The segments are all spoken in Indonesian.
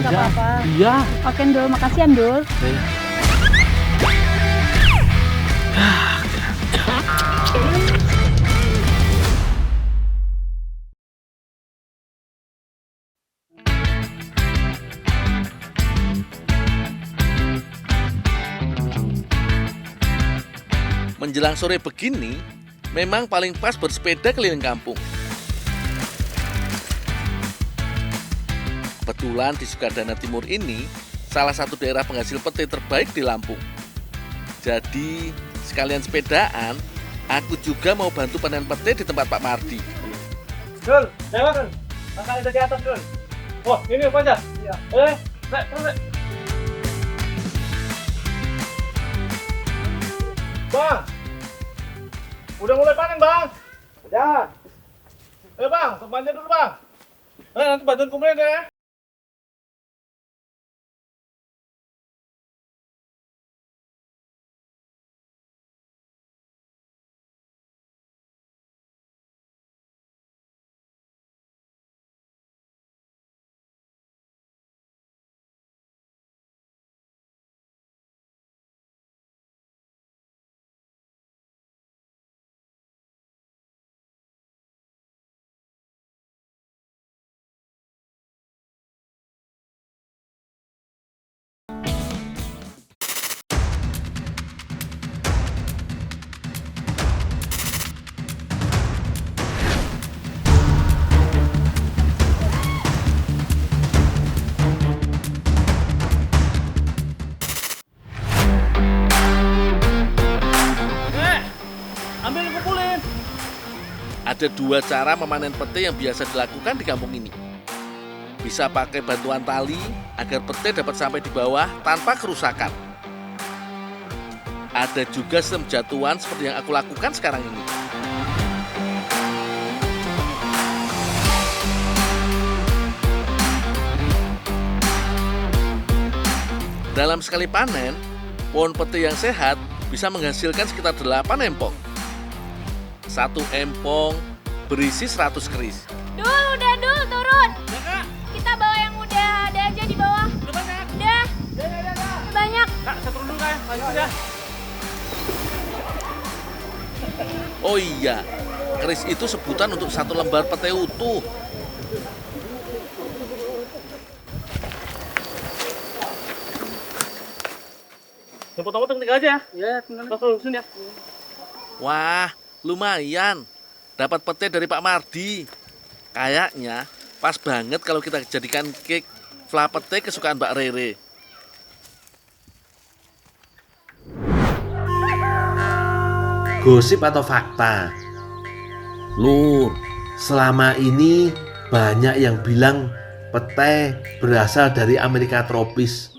nggak apa-apa. Iya. Oke, Ndul. Makasih ya, Ndul. Menjelang sore begini, memang paling pas bersepeda keliling kampung. Kebetulan di Sukadana Timur ini salah satu daerah penghasil pete terbaik di Lampung. Jadi sekalian sepedaan, aku juga mau bantu panen pete di tempat Pak Mardi. Dul, lewat Dul. Angkat itu di atas Dul. Wah, ini apa aja? Iya. Terus. Bang, udah mulai panen bang? Udah. Bang, bantuin dulu bang. Nanti bantuin kemudian deh. Ambil kumpulin. Ada dua cara memanen pete yang biasa dilakukan di kampung ini. Bisa pakai bantuan tali agar pete dapat sampai di bawah tanpa kerusakan. Ada juga sistem jatuhan seperti yang aku lakukan sekarang ini. Dalam sekali panen, pohon pete yang sehat bisa menghasilkan sekitar 8 empong. Satu empong berisi 100 keris. Dul, udah Dul, turun. Ya kak. Kita bawa yang udah ada aja di bawah. Udah banyak. Udah, Ya. banyak. Kak, saya turun dulu kak. Lanjut ya. Oh iya, keris itu sebutan untuk satu lembar pete utuh. Yang potong-potong tinggal aja ya. Iya, tinggal. Kalau ya. Wah, lumayan. Dapat pete dari Pak Mardi. Kayaknya pas banget kalau kita jadikan cake fla pete kesukaan Mbak Rere. Gosip atau fakta? Lur, selama ini banyak yang bilang pete berasal dari Amerika tropis.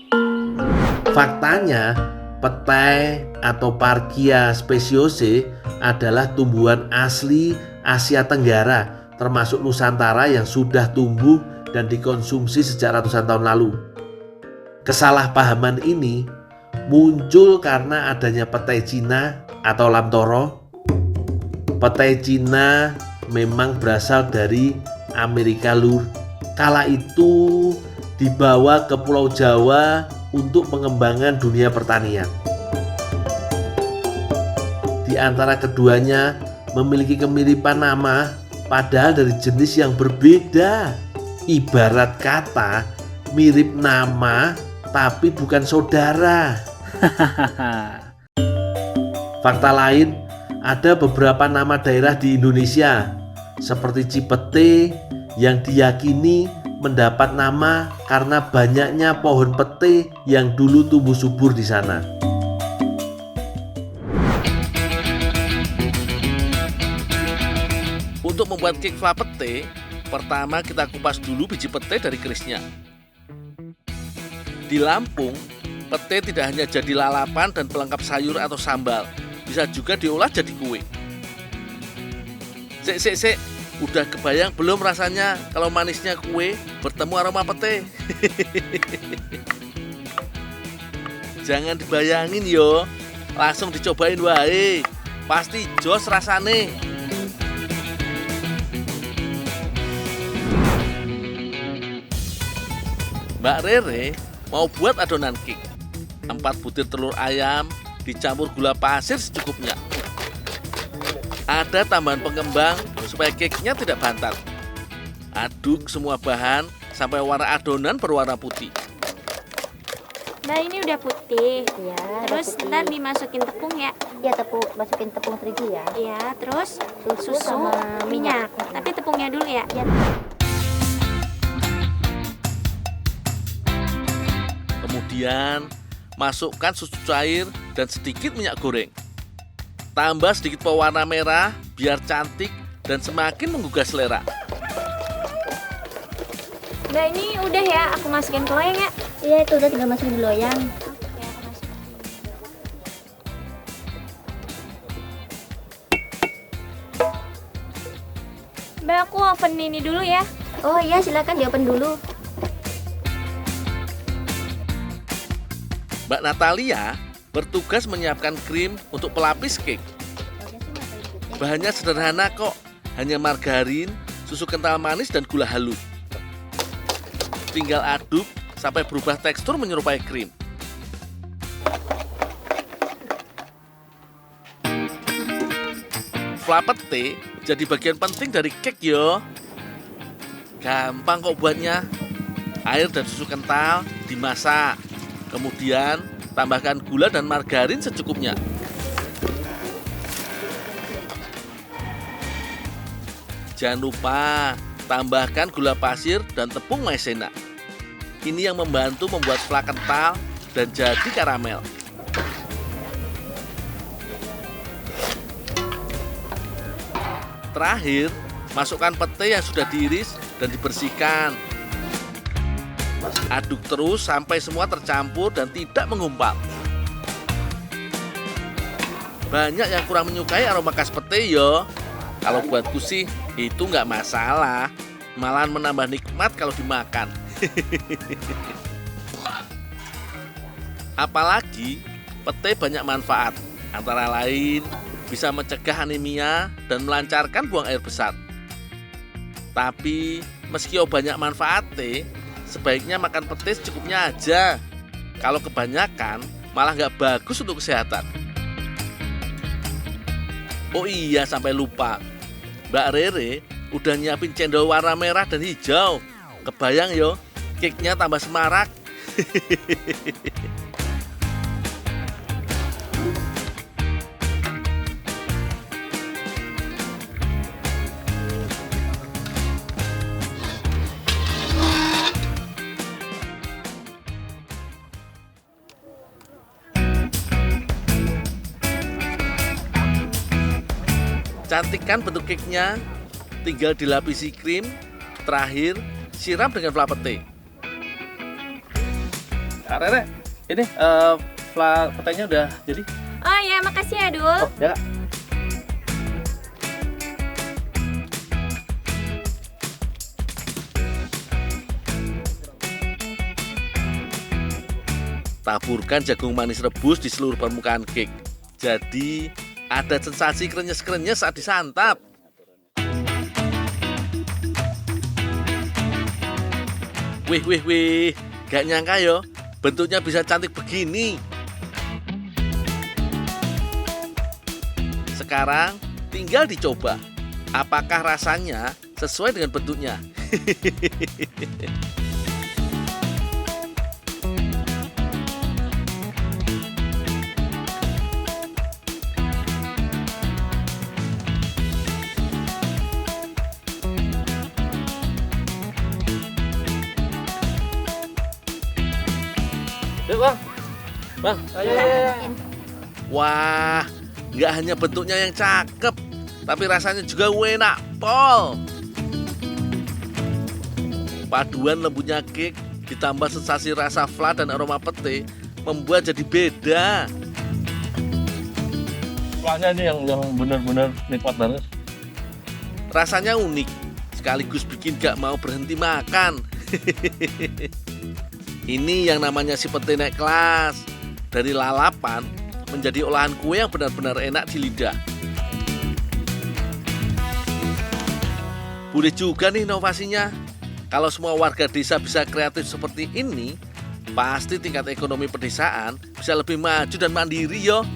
Faktanya, pete atau Parkia speciose adalah tumbuhan asli Asia Tenggara, termasuk Nusantara yang sudah tumbuh dan dikonsumsi sejak ratusan tahun lalu. Kesalahpahaman ini muncul karena adanya pete Cina atau lamtoro. Pete Cina memang berasal dari Amerika Lur. Kala itu dibawa ke Pulau Jawa untuk pengembangan dunia pertanian. Di antara keduanya memiliki kemiripan nama, padahal dari jenis yang berbeda. Ibarat kata mirip nama tapi bukan saudara. Fakta lain, ada beberapa nama daerah di Indonesia seperti Cipete yang diyakini mendapat nama karena banyaknya pohon pete yang dulu tumbuh subur di sana. Untuk membuat cake fla pete, pertama kita kupas dulu biji pete dari kerisnya. Di Lampung, pete tidak hanya jadi lalapan dan pelengkap sayur atau sambal, bisa juga diolah jadi kue. Sik, udah kebayang belum rasanya kalau manisnya kue bertemu aroma pete? Jangan dibayangin yo, langsung dicobain wae, pasti jos rasane. Mbak Rere mau buat adonan cake. 4 butir telur ayam dicampur gula pasir secukupnya. Ada tambahan pengembang supaya cake-nya tidak bantat. Aduk semua bahan sampai warna adonan berwarna putih. Nah ini udah putih. Ya, Terus ntar dimasukin tepung ya. ya masukin tepung terigu ya. Iya, terus Susu susu, sama minyak. minyak. Tapi tepungnya dulu ya. Kemudian masukkan susu cair dan sedikit minyak goreng. Tambah sedikit pewarna merah biar cantik dan semakin menggugah selera. Nah ini udah ya, aku masukin ke loyang ya. Iya, itu udah tinggal masukin di loyang. Oke, aku masukin. Mbak, aku oven ini dulu ya. Oh iya, silakan di open dulu. Mbak Natalia bertugas menyiapkan krim untuk pelapis cake. Bahannya sederhana kok, hanya margarin, susu kental manis, dan gula halus. Tinggal aduk sampai berubah tekstur menyerupai krim. Fla pete jadi bagian penting dari cake yo. Gampang kok buatnya. Air dan susu kental dimasak. Kemudian tambahkan gula dan margarin secukupnya. Jangan lupa tambahkan gula pasir dan tepung maizena. Ini yang membantu membuat fla kental dan jadi karamel. Terakhir, masukkan pete yang sudah diiris dan dibersihkan. Aduk terus sampai semua tercampur dan tidak menggumpal. Banyak yang kurang menyukai aroma khas pete yo. Kalau buatku sih itu nggak masalah, malahan menambah nikmat kalau dimakan. Apalagi pete banyak manfaat, antara lain bisa mencegah anemia dan melancarkan buang air besar. Tapi meski banyak manfaatnya, sebaiknya makan pete secukupnya aja. Kalau kebanyakan malah nggak bagus untuk kesehatan. Oh iya, sampai lupa, Mbak Rere udah nyiapin cendol warna merah dan hijau. Kebayang yo, cake-nya tambah semarak. Cantikkan bentuk cake-nya, tinggal dilapisi krim. Terakhir, siram dengan fla pete. Kak Rere, ini fla petenya udah jadi? Oh ya, makasih ya Dul. Ya. Taburkan jagung manis rebus di seluruh permukaan cake. Jadi ada sensasi krenyes-krenyes saat disantap. Wih, gak nyangka yo, bentuknya bisa cantik begini. Sekarang tinggal dicoba. Apakah rasanya sesuai dengan bentuknya? Yuk bang, ayo. Wah, nggak hanya bentuknya yang cakep, tapi rasanya juga enak pol. Paduan lembutnya cake ditambah sensasi rasa fla dan aroma pete membuat jadi beda. Flanya ini yang benar-benar nikmat banget. Rasanya unik, sekaligus bikin gak mau berhenti makan. Ini yang namanya si pete naik kelas. Dari lalapan menjadi olahan kue yang benar-benar enak di lidah. Boleh juga nih inovasinya. Kalau semua warga desa bisa kreatif seperti ini, pasti tingkat ekonomi pedesaan bisa lebih maju dan mandiri yo.